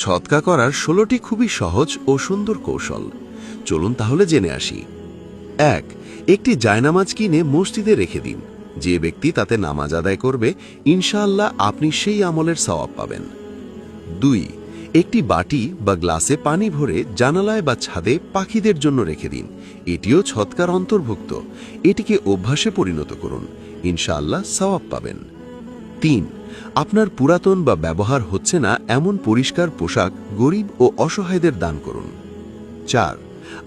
সৎকা করার 16টি খুবই সহজ ও সুন্দর কৌশল। চলুন তাহলে জেনে আসি। 1. একটি জায়নামাজ কিনে মসজিদে রেখে দিন। যে ব্যক্তি তাতে নামাজ আদায় করবে, ইনশাআল্লাহ আপনি সেই আমলের সওয়াব পাবেন। 2. একটি বাটি বা গ্লাসে পানি ভরে জানালায় বা ছাদে পাখিদের জন্য রেখে দিন। এটিও সৎকার অন্তর্ভুক্ত। এটিকে অভ্যাসে পরিণত করুন, ইনশাআল্লাহ সওয়াব পাবেন। 3. আপনার পুরাতন বা ব্যবহার হচ্ছে না এমন পরিষ্কার পোশাক গরিব ও অসহায়দের দান করুন। 4.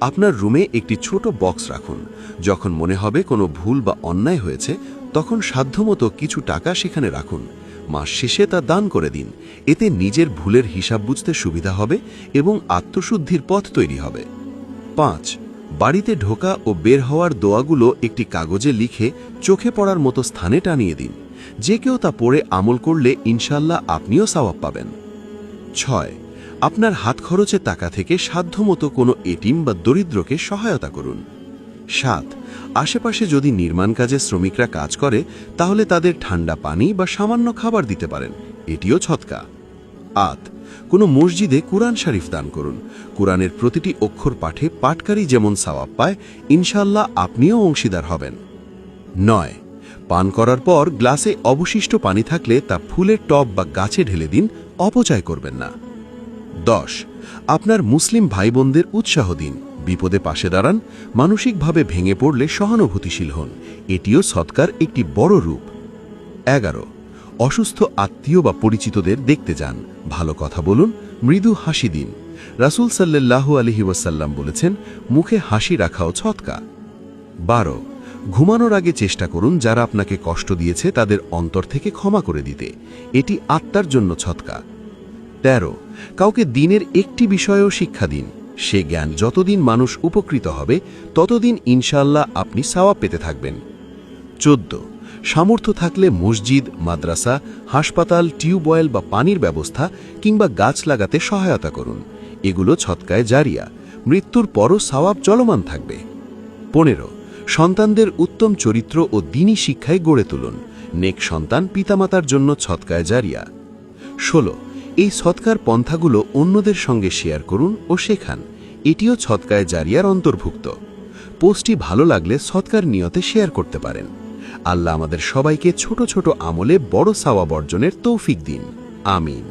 আপনার রুমে একটি ছোট বক্স রাখুন। যখন মনে হবে কোনো ভুল বা অন্যায় হয়েছে, তখন সাধ্যমতো কিছু টাকা সেখানে রাখুন। মাস শেষে তা দান করে দিন। এতে নিজের ভুলের হিসাব বুঝতে সুবিধা হবে এবং আত্মশুদ্ধির পথ তৈরি হবে। 5. বাড়িতে ঢোকা ও বের হওয়ার দোয়াগুলো একটি কাগজে লিখে চোখে পড়ার মতো স্থানে টানিয়ে দিন। যে কেউ তা পড়ে আমল করলে ইনশাআল্লাহ আপনিও সওয়াব পাবেন। 6. আপনার হাত খরচের টাকা থেকে সাধ্যমতো কোনো এতিম বা দরিদ্রকে সহায়তা করুন। 7. আশেপাশে যদি নির্মাণ কাজে শ্রমিকরা কাজ করে, তাহলে তাদের ঠান্ডা পানি বা সামান্য খাবার দিতে পারেন। এটিও সদকা। 8. কোনো মসজিদে কুরআন শরীফ দান করুন। কুরআনের প্রতিটি অক্ষর পাঠে পাঠকারী যেমন সওয়াব পায়, ইনশাআল্লাহ আপনিও অংশীদার হবেন। 9. পান করার পর গ্লাসে অবশিষ্ট পানি থাকলে তা ফুলের টব বা গাছে ঢেলে দিন, অপচয় করবেন না। 10. আপনার মুসলিম ভাই বোনদের উৎসাহ দিন, বিপদে পাশে দাঁড়ান, মানসিকভাবে ভেঙে পড়লে সহানুভূতিশীল হন। এটিও সৎকার একটি বড় রূপ। 11. অসুস্থ আত্মীয় বা পরিচিতদের দেখতে যান, ভালো কথা বলুন, মৃদু হাসি দিন। রাসূল সাল্লাল্লাহু আলাইহি ওয়াসাল্লাম বলেছেন, মুখে হাসি রাখাও সৎকা। 12. ঘুমানোর আগে চেষ্টা করুন যারা আপনাকে কষ্ট দিয়েছে তাদের অন্তর থেকে ক্ষমা করে দিতে। এটি আত্মার জন্য সৎকা। 13. কাউকে দিনের একটি বিষয়েও শিক্ষা দিন। সে জ্ঞান যতদিন মানুষ উপকৃত হবে, ততদিন ইনশাআল্লাহ আপনি সওয়াব পেতে থাকবেন। 14. সামর্থ্য থাকলে মসজিদ, মাদ্রাসা, হাসপাতাল, টিউবওয়েল বা পানির ব্যবস্থা কিংবা গাছ লাগাতে সহায়তা করুন। এগুলো সদকায়ে জারিয়া, মৃত্যুর পরও সওয়াব চলমান থাকবে। 15. সন্তানদের উত্তম চরিত্র ও দ্বীনি শিক্ষায় গড়ে তুলুন। নেক সন্তান পিতামাতার জন্য সদকায়ে জারিয়া। 16. এই সৎকার পন্থাগুলো অন্যদের সঙ্গে শেয়ার করুন ও শেখান। এটিও সদকায়ে জারিয়ার অন্তর্ভুক্ত। পোস্টটি ভালো লাগলে সৎকার নিয়তে শেয়ার করতে পারেন। আল্লাহ আমাদের সবাইকে ছোট ছোট আমলে বড় সওয়াব অর্জনের তৌফিক দিন। আমিন।